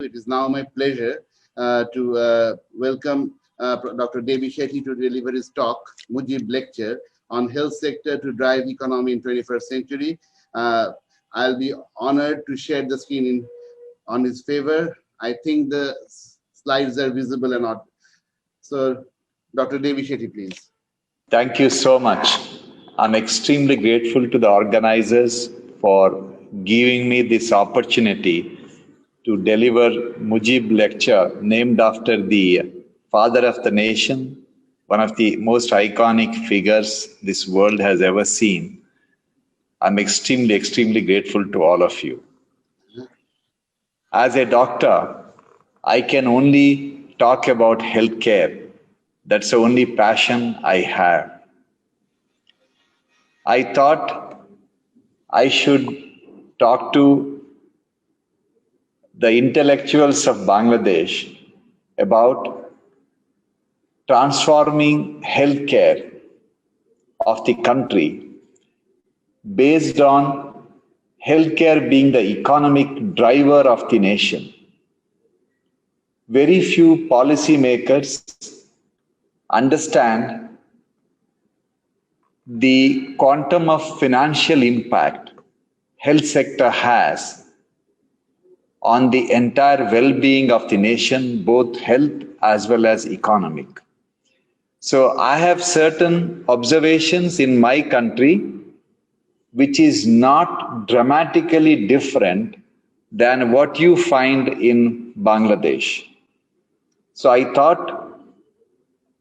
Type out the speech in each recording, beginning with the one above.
It is now my pleasure to welcome Dr. Devi Shetty to deliver his talk, Mujib Lecture on Health Sector to Drive Economy in 21st Century. I'll be honored to share the screen on his favor. I think the slides are visible or not. So, Dr. Devi Shetty, please. Thank you so much. I'm extremely grateful to the organizers for giving me this opportunity to deliver Mujib lecture named after the father of the nation, one of the most iconic figures this world has ever seen. I'm extremely grateful to all of you. As a doctor, I can only talk about healthcare. That's the only passion I have. I thought I should talk to the intellectuals of Bangladesh about transforming healthcare of the country based on healthcare being the economic driver of the nation. Very few policymakers understand the quantum of financial impact health sector has on the entire well-being of the nation, both health as well as economic. So I have certain observations in my country which is not dramatically different than what you find in Bangladesh. So I thought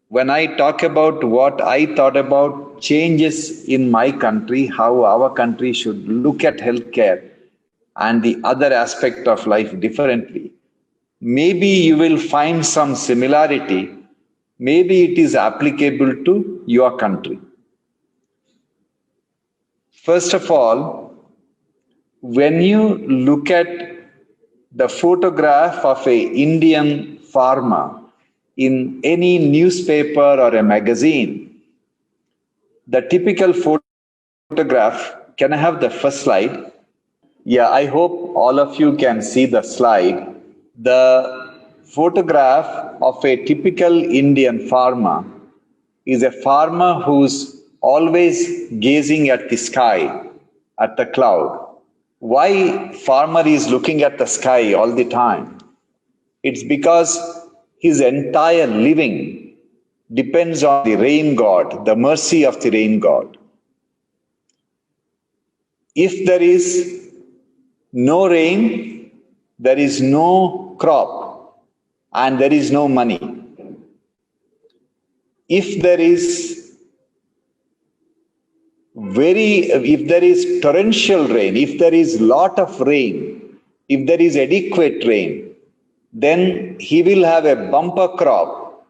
when I talk about what I thought about changes in my country, how our country should look at healthcare and the other aspect of life differently, maybe you will find some similarity. Maybe it is applicable to your country. First of all, when you look at the photograph of an Indian farmer in any newspaper or a magazine, the typical photograph, can I have the first slide? Yeah, I hope all of you can see the slide. The photograph of a typical Indian farmer is a farmer who's always gazing at the sky, at the cloud. Why farmer is looking at the sky all the time? It's because his entire living depends on the rain god, the mercy of the rain god. If there is no rain, there is no crop and there is no money. If there is torrential rain, if there is lot of rain, if there is adequate rain, then he will have a bumper crop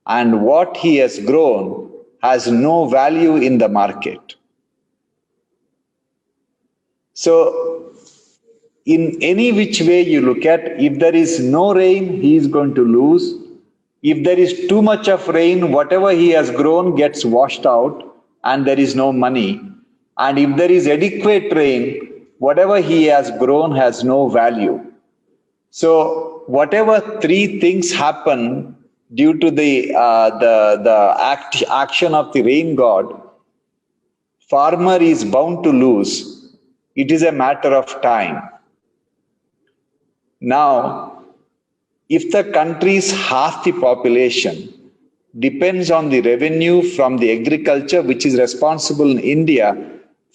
and what he has grown has no value in the market. So in any which way you look at, if there is no rain, he is going to lose. If there is too much of rain, whatever he has grown gets washed out and there is no money. And if there is adequate rain, whatever he has grown has no value. So whatever three things happen due to the action of the rain god, farmer is bound to lose. It is a matter of time. Now, if the country's half the population depends on the revenue from the agriculture, which is responsible in India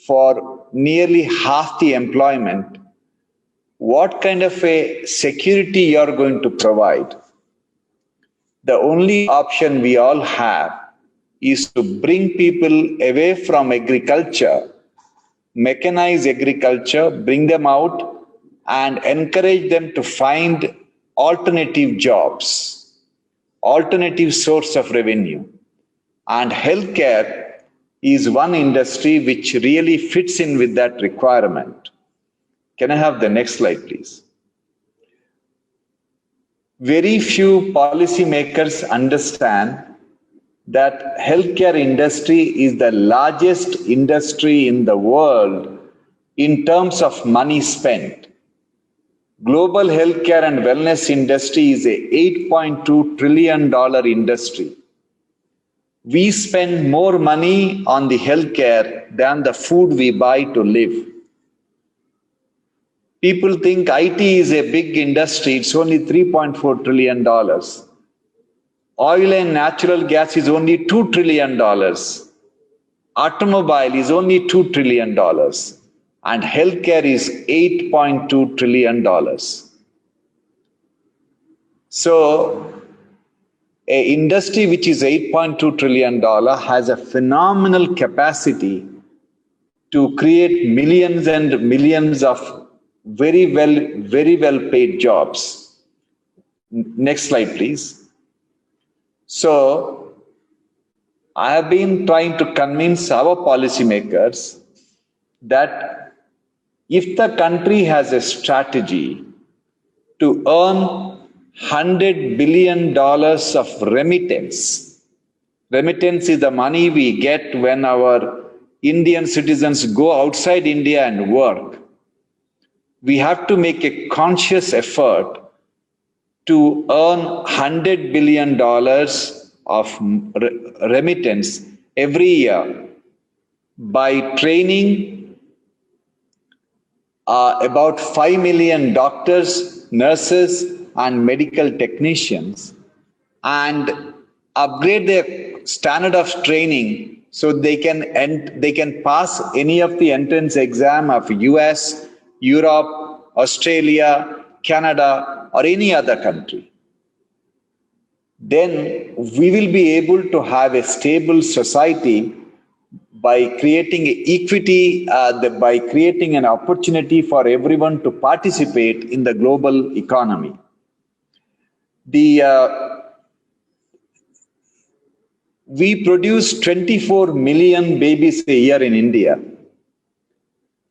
for nearly half the employment, what kind of a security you are going to provide? The only option we all have is to bring people away from agriculture, mechanize agriculture, bring them out and encourage them to find alternative jobs, alternative source of revenue. And healthcare is one industry which really fits in with that requirement. Can I have the next slide, please? Very few policymakers understand that healthcare industry is the largest industry in the world in terms of money spent. Global healthcare and wellness industry is a $8.2 trillion industry. We spend more money on the healthcare than the food we buy to live. People think IT is a big industry, it's only $3.4 trillion. Oil and natural gas is only $2 trillion. Automobile is only $2 trillion. And healthcare is $8.2 trillion. So, an industry which is $8.2 trillion has a phenomenal capacity to create millions and millions of very well paid jobs. Next slide, please. So, I have been trying to convince our policymakers that if the country has a strategy to earn $100 billion of remittance. Remittance is the money we get when our Indian citizens go outside India and work. We have to make a conscious effort to earn $100 billion of remittance every year by training about 5 million doctors, nurses, and medical technicians, and upgrade their standard of training so they can pass any of the entrance exam of US, Europe, Australia, Canada, or any other country. Then we will be able to have a stable society by creating equity, by creating an opportunity for everyone to participate in the global economy. We produce 24 million babies a year in India.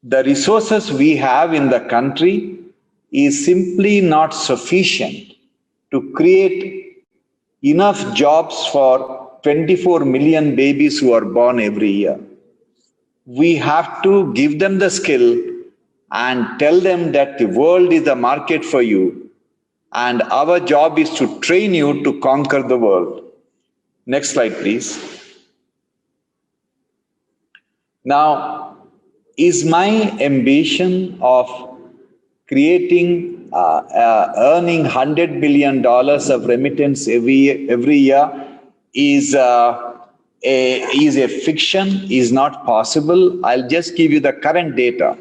The resources we have in the country is simply not sufficient to create enough jobs for 24 million babies who are born every year. We have to give them the skill and tell them that the world is the market for you, and our job is to train you to conquer the world. Next slide, please. Now, is my ambition of creating, earning $100 billion of remittance every year is a fiction, is not possible. I'll just give you the current data.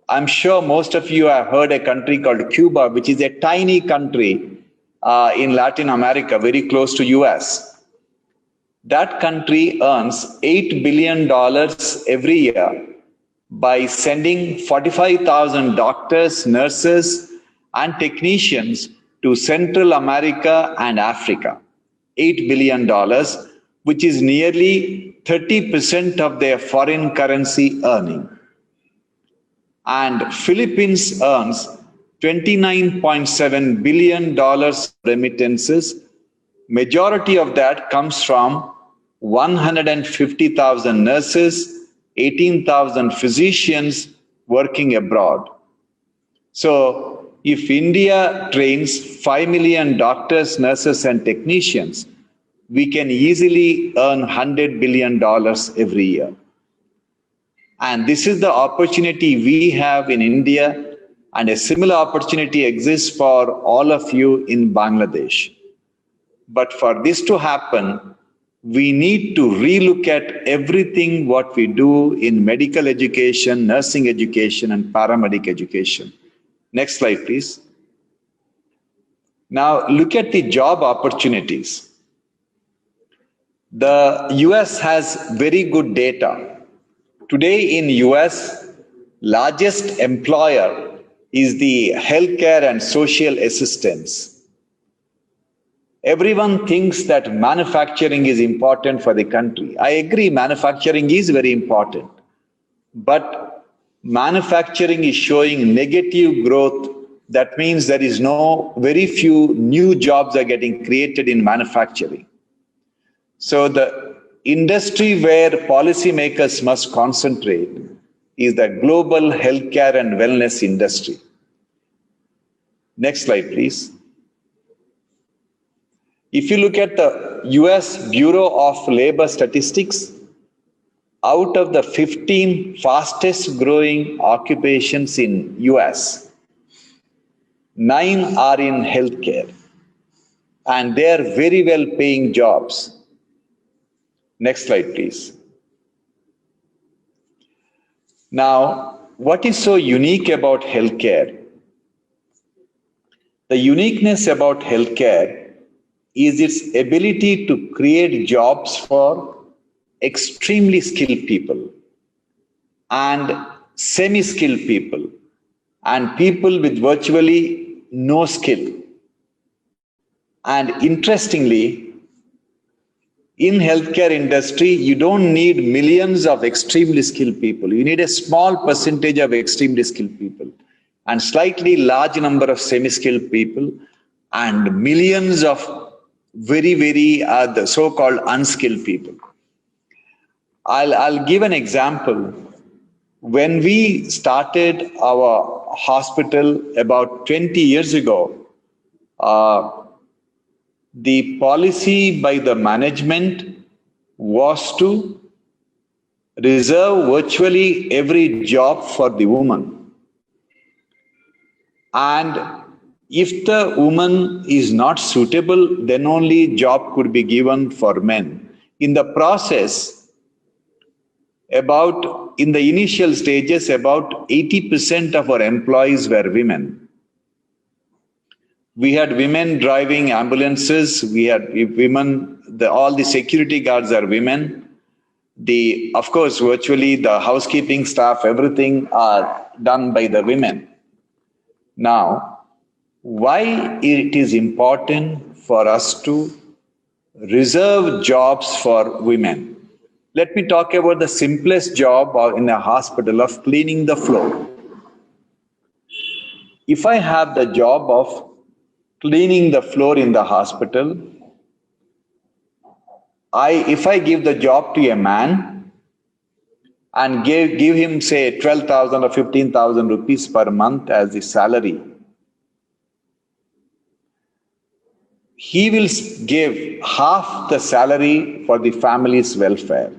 I'm sure most of you have heard a country called Cuba, which is a tiny country in Latin America, very close to US. That country earns $8 billion every year by sending 45,000 doctors, nurses, and technicians to Central America and Africa. $8 billion, which is nearly 30% of their foreign currency earning. And Philippines earns $29.7 billion remittances. Majority of that comes from 150,000 nurses, 18,000 physicians working abroad. So if India trains 5 million doctors, nurses, and technicians, we can easily earn $100 billion every year. And this is the opportunity we have in India, and a similar opportunity exists for all of you in Bangladesh. But for this to happen, we need to relook at everything what we do in medical education, nursing education, and paramedic education. Next slide, please. Now look at the job opportunities. The US has very good data. Today in US, largest employer is the healthcare and social assistance. Everyone thinks that manufacturing is important for the country. I agree, manufacturing is very important. But manufacturing is showing negative growth. That means there is very few new jobs are getting created in manufacturing. So the industry where policymakers must concentrate is the global healthcare and wellness industry. Next slide, please. If you look at the US Bureau of Labor Statistics, out of the 15 fastest growing occupations in US, 9 are in healthcare, and they are very well paying jobs. Next slide, please. Now, what is so unique about healthcare? The uniqueness about healthcare is its ability to create jobs for extremely skilled people and semi-skilled people and people with virtually no skill. And interestingly, in healthcare industry, you don't need millions of extremely skilled people. You need a small percentage of extremely skilled people and slightly large number of semi-skilled people and millions of very, the so-called unskilled people. I'll give an example. When we started our hospital about 20 years ago, the policy by the management was to reserve virtually every job for the woman. And if the woman is not suitable, then only job could be given for men. In the process, in the initial stages, about 80% of our employees were women. We had women driving ambulances. We had women, all the security guards are women. Of course, virtually the housekeeping staff, everything are done by the women. Now, why it is important for us to reserve jobs for women? Let me talk about the simplest job in a hospital of cleaning the floor. If I have the job of cleaning the floor in the hospital, if I give the job to a man and give him, say, 12,000 or 15,000 rupees per month as the salary, he will give half the salary for the family's welfare,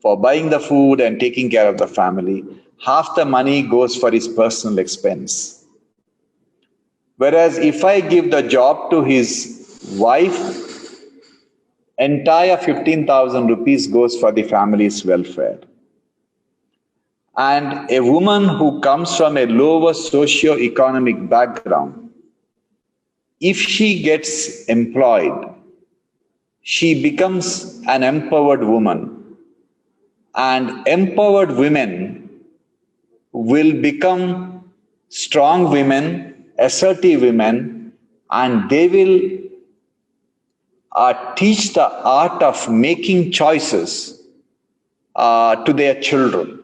for buying the food and taking care of the family. Half the money goes for his personal expense. Whereas if I give the job to his wife, entire 15,000 rupees goes for the family's welfare. And a woman who comes from a lower socio-economic background, if she gets employed, she becomes an empowered woman. And empowered women will become strong women, assertive women, and they will teach the art of making choices to their children.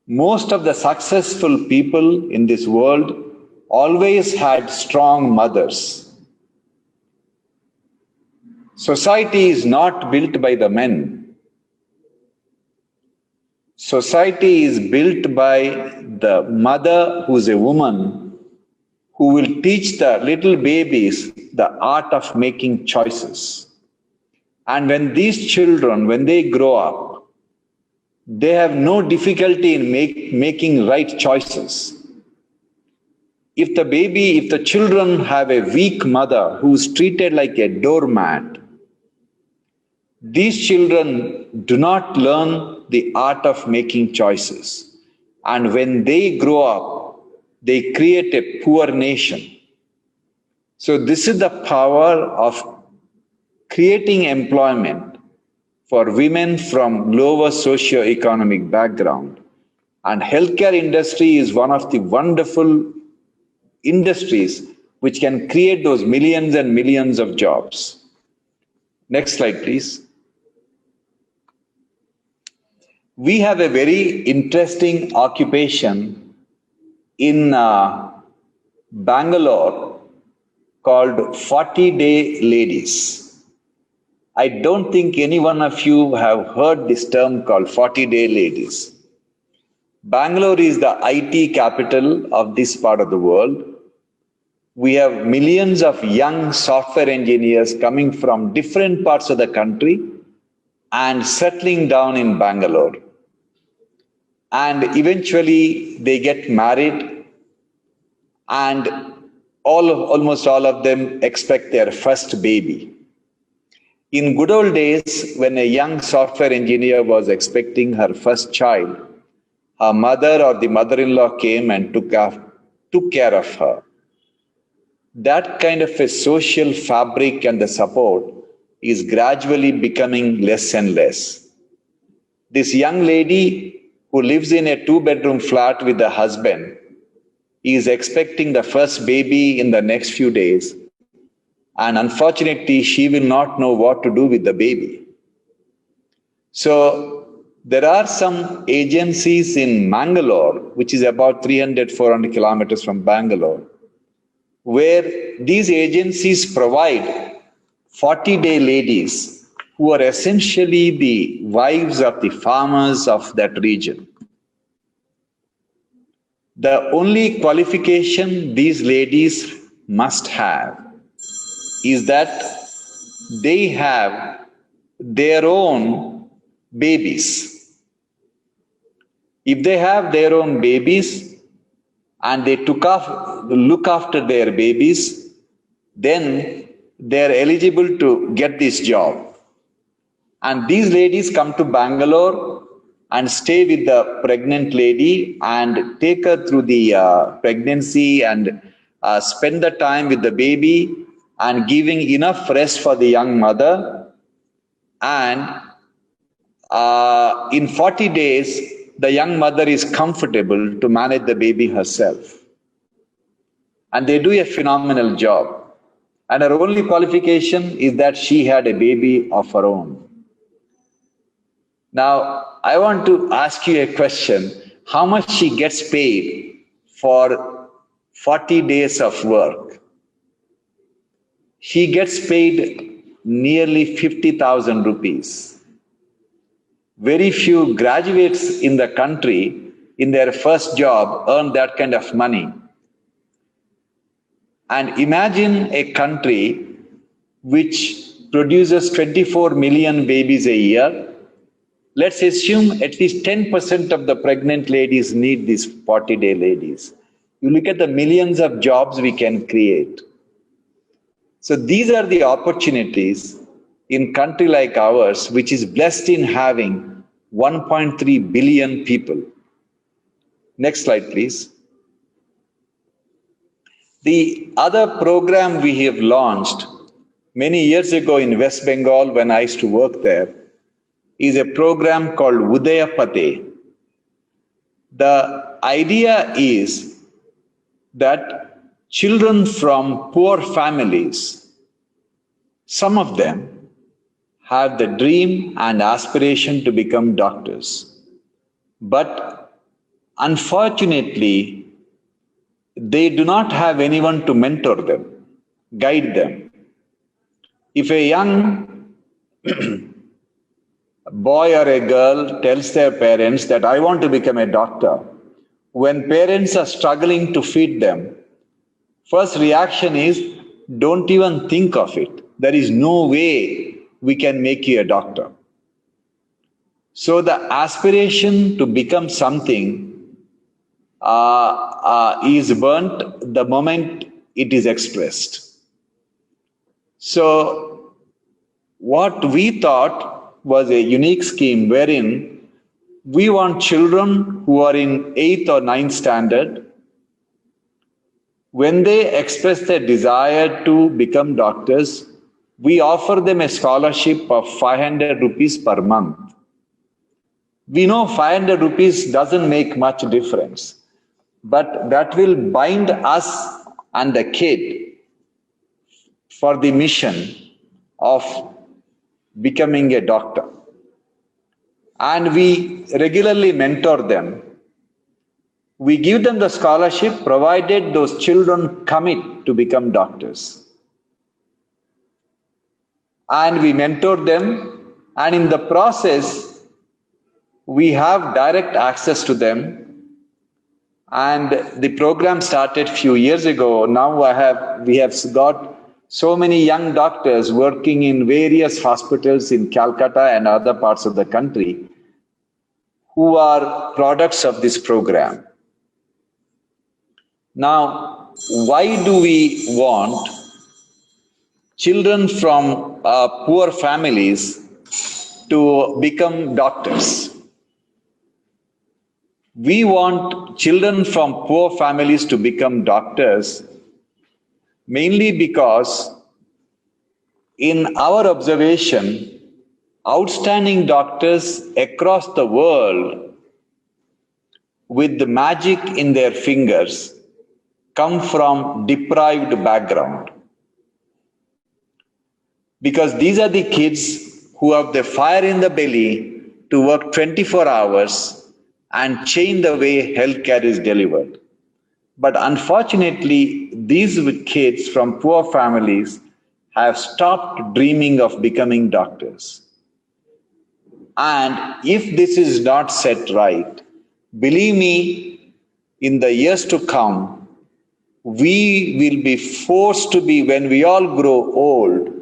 Most of the successful people in this world always had strong mothers. Society is not built by the men. Society is built by the mother who's a woman who will teach the little babies the art of making choices. And when these children, when they grow up, they have no difficulty in making right choices. If the children have a weak mother who is treated like a doormat, these children do not learn the art of making choices. And when they grow up, they create a poor nation. So this is the power of creating employment for women from lower socio-economic background. And healthcare industry is one of the wonderful industries which can create those millions and millions of jobs. Next slide, please. We have a very interesting occupation in Bangalore called 40-day ladies. I don't think any one of you have heard this term called 40-day ladies. Bangalore is the IT capital of this part of the world. We have millions of young software engineers coming from different parts of the country and settling down in Bangalore. And eventually they get married, and almost all of them expect their first baby. In good old days, when a young software engineer was expecting her first child, her mother or the mother-in-law came and took care of her. That kind of a social fabric and the support is gradually becoming less and less. This young lady who lives in a 2-bedroom flat with a husband is expecting the first baby in the next few days, and unfortunately, she will not know what to do with the baby. So there are some agencies in Mangalore, which is about 300-400 kilometers from Bangalore, where these agencies provide 40-day ladies who are essentially the wives of the farmers of that region. The only qualification these ladies must have is that they have their own babies. If they have their own babies and they look after their babies, then they are eligible to get this job. And these ladies come to Bangalore and stay with the pregnant lady and take her through the pregnancy and spend the time with the baby and giving enough rest for the young mother. And in 40 days, the young mother is comfortable to manage the baby herself. And they do a phenomenal job. And her only qualification is that she had a baby of her own. Now, I want to ask you a question. How much she gets paid for 40 days of work? She gets paid nearly 50,000 rupees. Very few graduates in the country in their first job earn that kind of money. And imagine a country which produces 24 million babies a year. Let's assume at least 10% of the pregnant ladies need these 40-day ladies. You look at the millions of jobs we can create. So these are the opportunities in a country like ours, which is blessed in having 1.3 billion people. Next slide, please. The other program we have launched many years ago in West Bengal when I used to work there is a program called Udayapate. The idea is that children from poor families, some of them have the dream and aspiration to become doctors. But unfortunately, they do not have anyone to mentor them, guide them. If a young boy or a girl tells their parents that I want to become a doctor, when parents are struggling to feed them, first reaction is, don't even think of it. There is no way we can make you a doctor. So the aspiration to become something is burnt the moment it is expressed. So what we thought was a unique scheme wherein we want children who are in 8th or 9th standard, when they express their desire to become doctors, we offer them a scholarship of 500 rupees per month. We know 500 rupees doesn't make much difference, but that will bind us and the kid for the mission of becoming a doctor. And we regularly mentor them. We give them the scholarship provided those children commit to become doctors. And we mentor them, and in the process, we have direct access to them. And the program started few years ago. Now we have got so many young doctors working in various hospitals in Calcutta and other parts of the country who are products of this program. Now, why do we want children from poor families to become doctors? We want children from poor families to become doctors mainly because, in our observation, outstanding doctors across the world with the magic in their fingers come from deprived background. Because these are the kids who have the fire in the belly to work 24 hours and change the way healthcare is delivered. But unfortunately, these kids from poor families have stopped dreaming of becoming doctors. And if this is not set right, believe me, in the years to come, we will be forced to be, when we all grow old,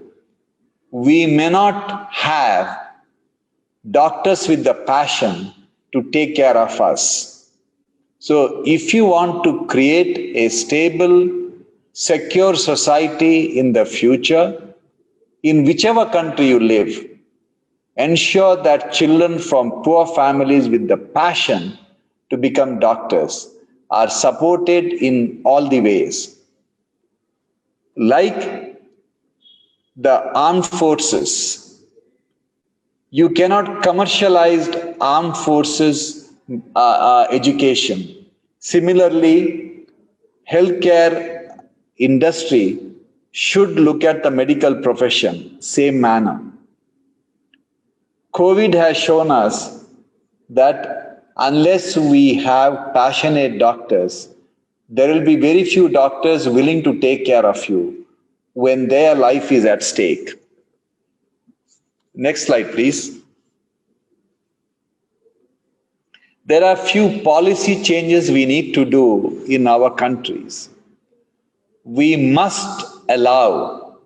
we may not have doctors with the passion to take care of us. So if you want to create a stable, secure society in the future, in whichever country you live, ensure that children from poor families with the passion to become doctors are supported in all the ways. Like the armed forces, you cannot commercialize armed forces education. Similarly, healthcare industry should look at the medical profession same manner. COVID has shown us that unless we have passionate doctors, there will be very few doctors willing to take care of you when their life is at stake. Next slide, please. There are few policy changes we need to do in our countries. We must allow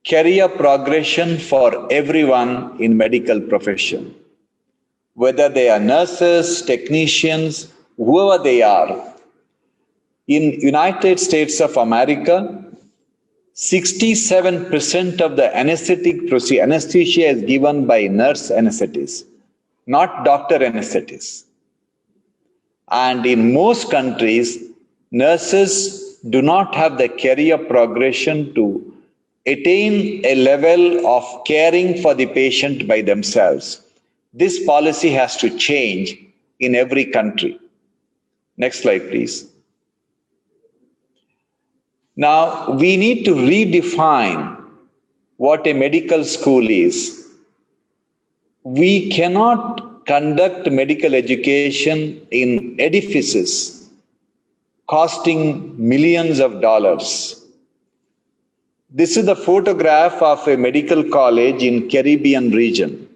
career progression for everyone in medical profession, whether they are nurses, technicians, whoever they are. In United States of America, 67% of the anesthesia is given by nurse anesthetists, not doctor anesthetists. And in most countries, nurses do not have the career progression to attain a level of caring for the patient by themselves. This policy has to change in every country. Next slide, please. Now, we need to redefine what a medical school is. We cannot conduct medical education in edifices costing millions of dollars. This is the photograph of a medical college in Caribbean region.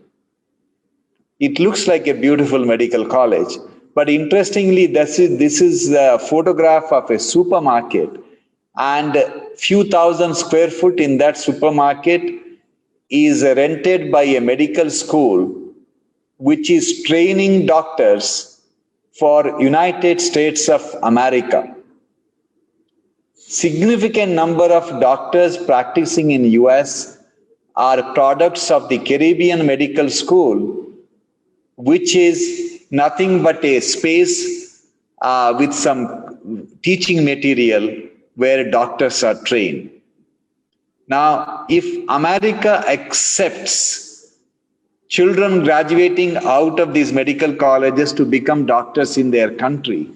It looks like a beautiful medical college, but interestingly, this is a photograph of a supermarket, and few thousand square foot in that supermarket is rented by a medical school which is training doctors for United States of America. Significant number of doctors practicing in US are products of the Caribbean Medical School, which is nothing but a space with some teaching material where doctors are trained. Now, if America accepts children graduating out of these medical colleges to become doctors in their country,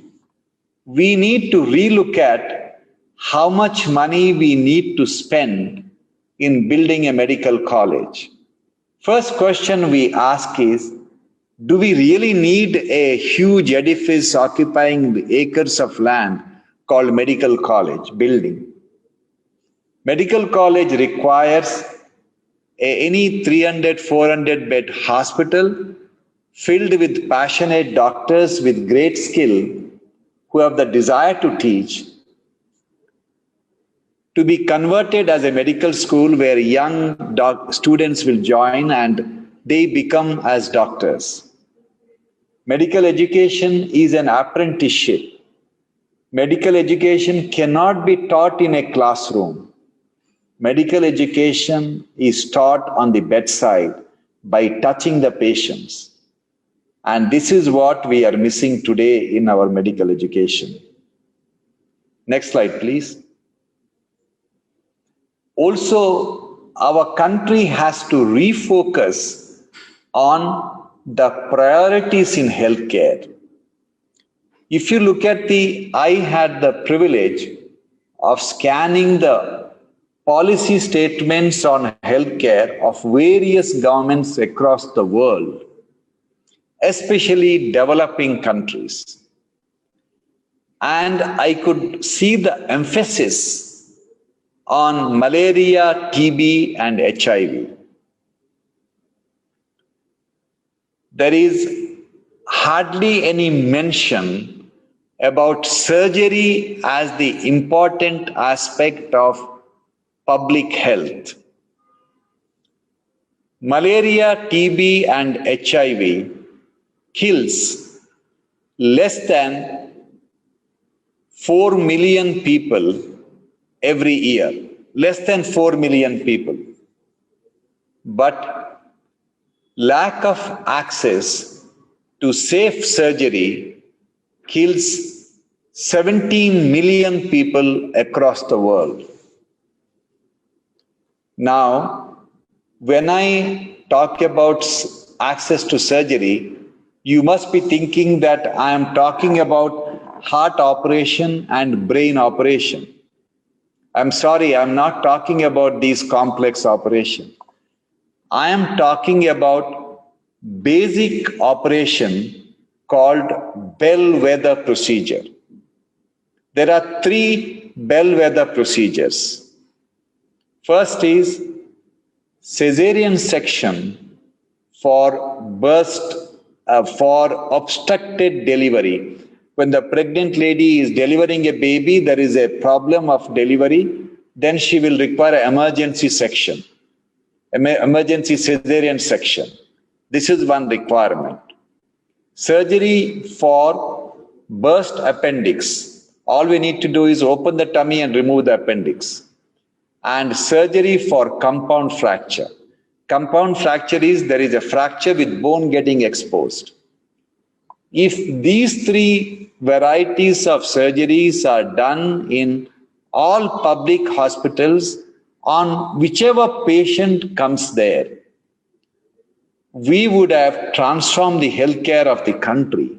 we need to relook at how much money we need to spend in building a medical college. First question we ask is, do we really need a huge edifice occupying acres of land called medical college building? Medical college requires any 300, 400 bed hospital filled with passionate doctors with great skill who who have the desire to teach, to be converted as a medical school where young students will join and they become as doctors. Medical education is an apprenticeship. Medical education cannot be taught in a classroom. Medical education is taught on the bedside by touching the patients. And this is what we are missing today in our medical education. Next slide, please. Also, our country has to refocus on the priorities in healthcare. If you look at I had the privilege of scanning the policy statements on healthcare of various governments across the world, especially developing countries. And I could see the emphasis on malaria, TB, and HIV. There is hardly any mention about surgery as the important aspect of public health. Malaria, TB, and HIV kills less than 4 million people every year. Less than 4 million people. But lack of access to safe surgery kills 17 million people across the world. Now, when I talk about access to surgery, you must be thinking that I am talking about heart operation and brain operation. I'm sorry, I'm not talking about these complex operations. I am talking about basic operation called bellwether procedure. There are 3 bellwether procedures. First is cesarean section for obstructed delivery. When the pregnant lady is delivering a baby, there is a problem of delivery, then she will require an emergency section, emergency cesarean section. This is one requirement. Surgery for burst appendix. All we need to do is open the tummy and remove the appendix. And surgery for compound fracture. Compound fracture is there is a fracture with bone getting exposed. If these 3 varieties of surgeries are done in all public hospitals on whichever patient comes there, we would have transformed the healthcare of the country.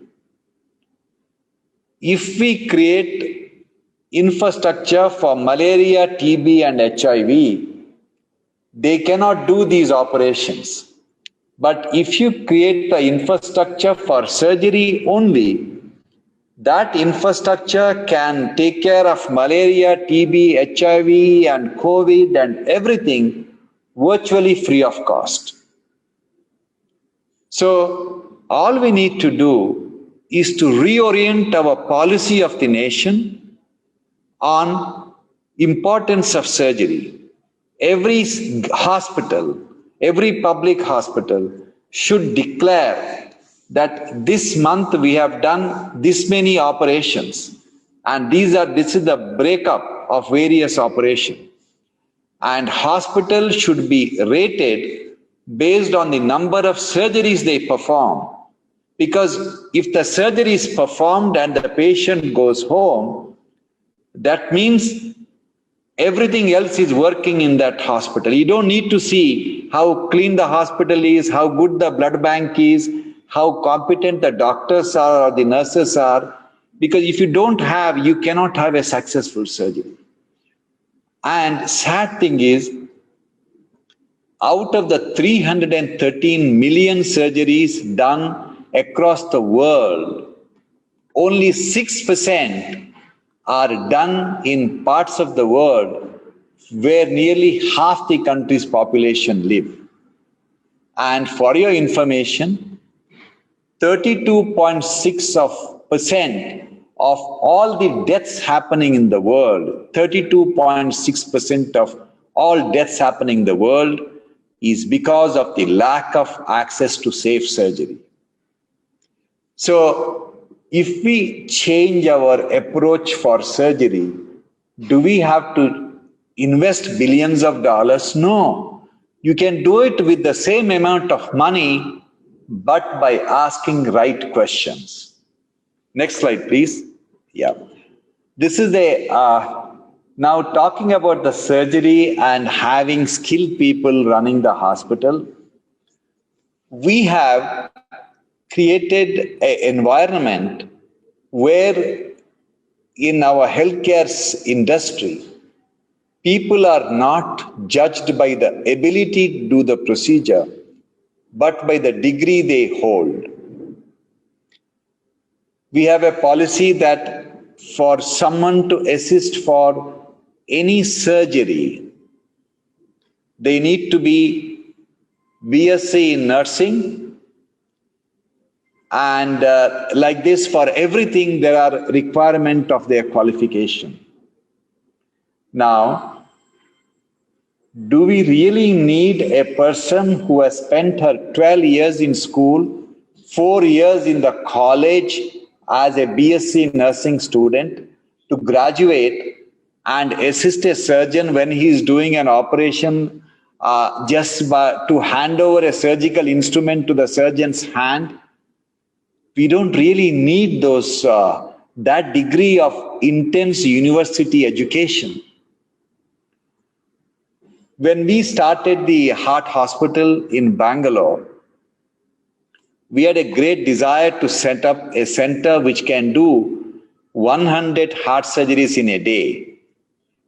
If we create infrastructure for malaria, TB, and HIV, they cannot do these operations. But if you create the infrastructure for surgery only, that infrastructure can take care of malaria, TB, HIV, and COVID and everything virtually free of cost. So all we need to do is to reorient our policy of the nation on importance of surgery. Every hospital, every public hospital should declare that this month we have done this many operations and this is the breakup of various operations. And hospitals should be rated based on the number of surgeries they perform. Because if the surgery is performed and the patient goes home, that means everything else is working in that hospital. You don't need to see how clean the hospital is, how good the blood bank is, how competent the doctors are or the nurses are. Because if you don't have, you cannot have a successful surgery. And sad thing is, out of the 313 million surgeries done across the world, only 6% are done in parts of the world where nearly half the country's population live. And for your information, 32.6% of all the deaths happening in the world, 32.6% of all deaths happening in the world is because of the lack of access to safe surgery. So, if we change our approach for surgery, do we have to invest billions of dollars? No. You can do it with the same amount of money, but by asking right questions. Next slide, please. Yeah. This is now talking about the surgery and having skilled people running the hospital. We have created an environment where in our healthcare industry, people are not judged by the ability to do the procedure, but by the degree they hold. We have a policy that for someone to assist for any surgery, they need to be BSc in nursing, and like this, for everything there are requirement of their qualification. Now, do we really need a person who has spent her 12 years in school, 4 years in the college as a BSc nursing student to graduate and assist a surgeon when he is doing an operation to hand over a surgical instrument to the surgeon's hand? We don't really need that degree of intense university education. When we started the heart hospital in Bangalore, we had a great desire to set up a center which can do 100 heart surgeries in a day.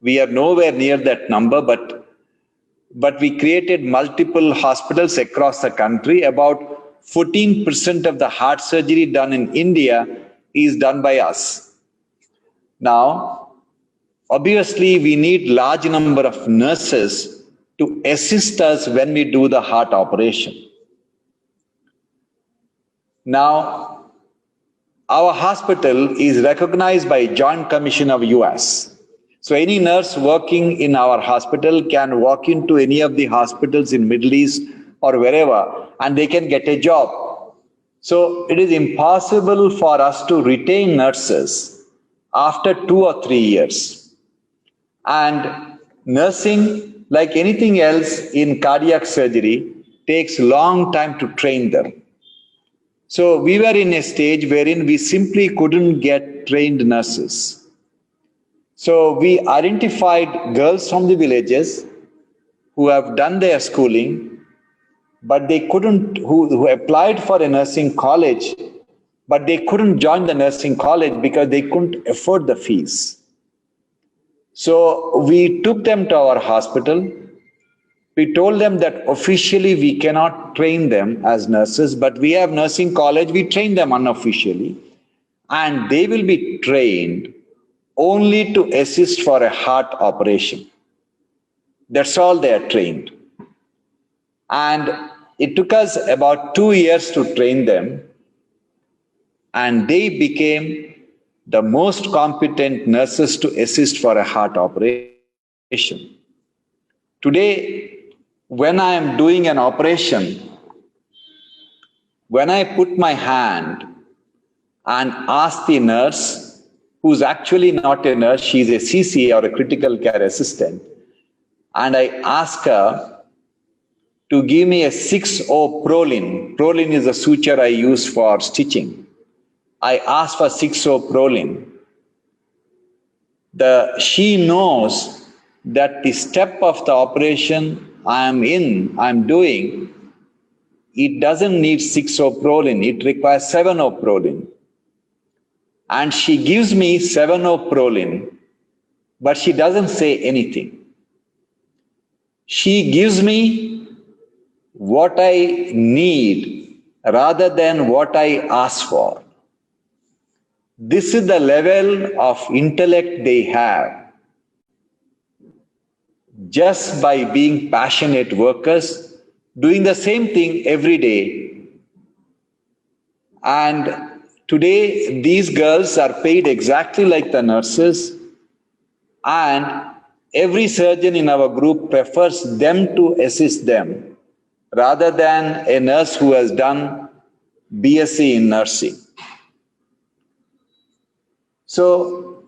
We are nowhere near that number, but we created multiple hospitals across the country. About 14% of the heart surgery done in India is done by us. Now, obviously, we need large number of nurses to assist us when we do the heart operation. Now, our hospital is recognized by Joint Commission of US. So any nurse working in our hospital can walk into any of the hospitals in Middle East or wherever, and they can get a job. So it is impossible for us to retain nurses after 2 or 3 years. And nursing, like anything else in cardiac surgery, takes long time to train them. So we were in a stage wherein we simply couldn't get trained nurses. So we identified girls from the villages who have done their schooling, but they couldn't, who applied for a nursing college, but they couldn't join the nursing college because they couldn't afford the fees. So we took them to our hospital. We told them that officially we cannot train them as nurses, but we have nursing college, we train them unofficially, and they will be trained only to assist for a heart operation. That's all they are trained. And it took us about 2 years to train them, and they became the most competent nurses to assist for a heart operation. Today, when I am doing an operation, when I put my hand and ask the nurse, who's actually not a nurse, she's a CCA or a critical care assistant, and I ask her to give me a 6-O-Prolin. Prolin is a suture I use for stitching. I ask for 6-O-Prolin. She knows that the step of the operation I'm doing, it doesn't need 6-O-Prolin, it requires 7-O-Prolin. And she gives me 7-O-Prolin, but she doesn't say anything. She gives me what I need rather than what I ask for. This is the level of intellect they have. Just by being passionate workers, doing the same thing every day. And Today, these girls are paid exactly like the nurses, and every surgeon in our group prefers them to assist them rather than a nurse who has done BSc in nursing. So,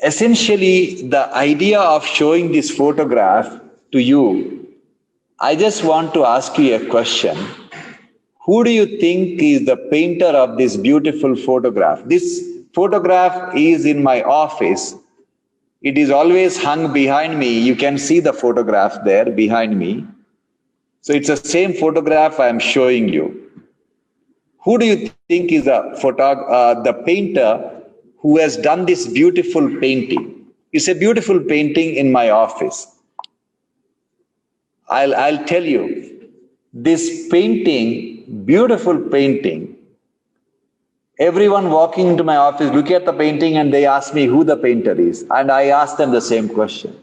essentially, the idea of showing this photograph to you, I just want to ask you a question. Who do you think is the painter of this beautiful photograph? This photograph is in my office. It is always hung behind me. You can see the photograph there behind me. So it's the same photograph I am showing you. Who do you think is the painter who has done this beautiful painting? It's a beautiful painting in my office. I'll tell you. This painting, beautiful painting, everyone walking into my office look at the painting and they ask me who the painter is. And I ask them the same question.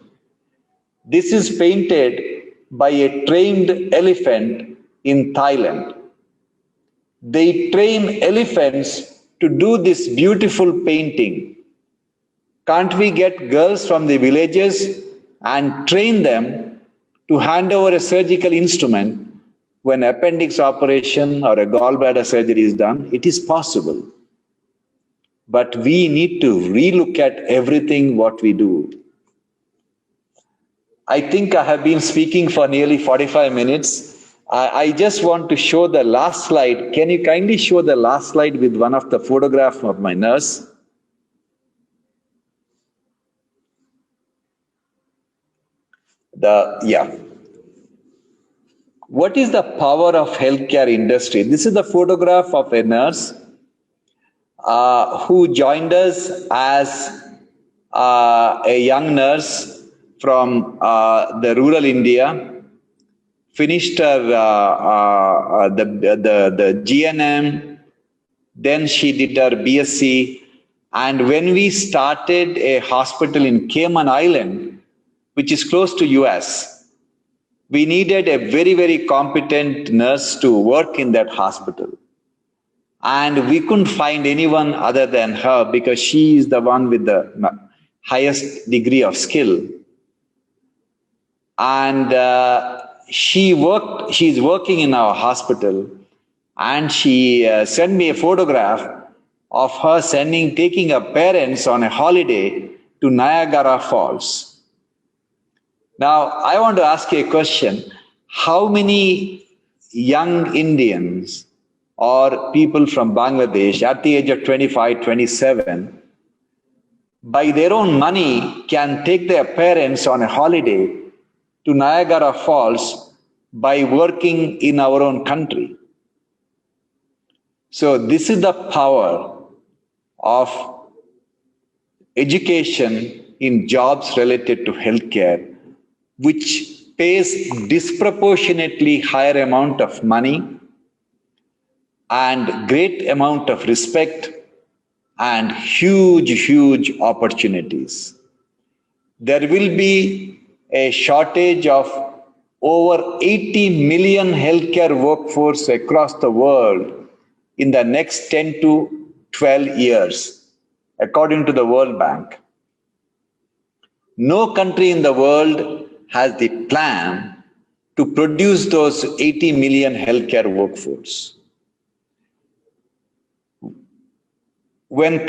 This is painted by a trained elephant in Thailand. They train elephants to do this beautiful painting. Can't we get girls from the villages and train them to hand over a surgical instrument when appendix operation or a gallbladder surgery is done? It is possible. But we need to relook at everything what we do. I think I have been speaking for nearly 45 minutes. I just want to show the last slide. Can you kindly show the last slide with one of the photographs of my nurse? What is the power of healthcare industry? This is the photograph of a nurse who joined us as a young nurse from the rural India, finished her the GNM, then she did her BSc, and when we started a hospital in Cayman Island, which is close to US, we needed a very, very competent nurse to work in that hospital. And we couldn't find anyone other than her because she is the one with the highest degree of skill. And she's working in our hospital, and she sent me a photograph of her taking her parents on a holiday to Niagara Falls. Now, I want to ask you a question. How many young Indians or people from Bangladesh at the age of 25, 27, by their own money can take their parents on a holiday to Niagara Falls by working in our own country? So this is the power of education in jobs related to healthcare, which pays disproportionately higher amount of money and great amount of respect and huge opportunities. There will be a shortage of over 80 million healthcare workforce across the world in the next 10 to 12 years, according to the World Bank. No country in the world has the plan to produce those 80 million healthcare workforce. When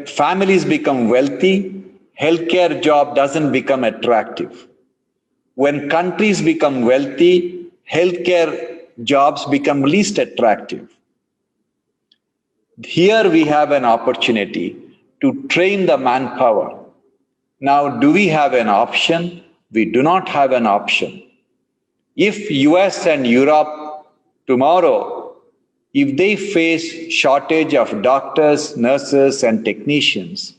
families become wealthy, healthcare job doesn't become attractive. When countries become wealthy, healthcare jobs become least attractive. Here we have an opportunity to train the manpower. Now, do we have an option? We do not have an option. If US and Europe tomorrow, if they face shortage of doctors, nurses, and technicians,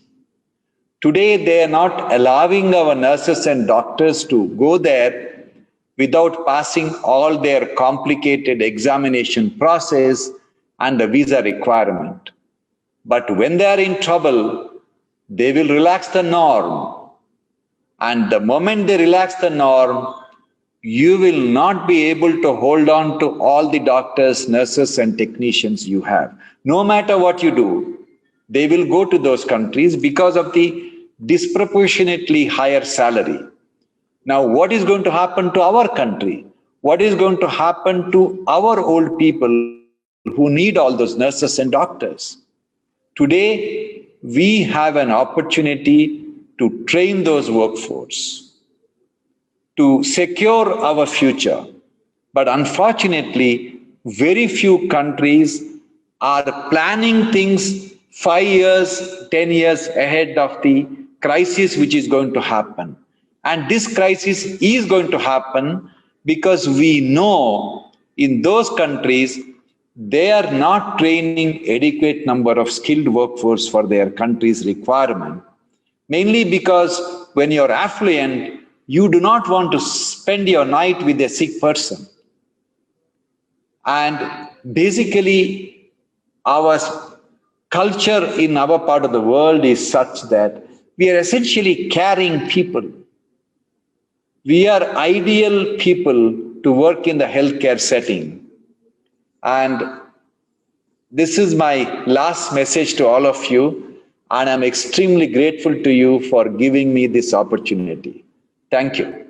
today they are not allowing our nurses and doctors to go there without passing all their complicated examination process and the visa requirement. But when they are in trouble, they will relax the norm. And the moment they relax the norm, you will not be able to hold on to all the doctors, nurses, and technicians you have. No matter what you do, they will go to those countries because of the disproportionately higher salary. Now, what is going to happen to our country? What is going to happen to our old people who need all those nurses and doctors? Today, we have an opportunity to train those workforce, to secure our future. But unfortunately, very few countries are planning things 5 years, 10 years ahead of the crisis which is going to happen. And this crisis is going to happen because we know in those countries, they are not training adequate number of skilled workforce for their country's requirement. Mainly because when you're affluent, you do not want to spend your night with a sick person. And basically, our culture in our part of the world is such that we are essentially caring people. We are ideal people to work in the healthcare setting. And this is my last message to all of you, and I'm extremely grateful to you for giving me this opportunity. Thank you.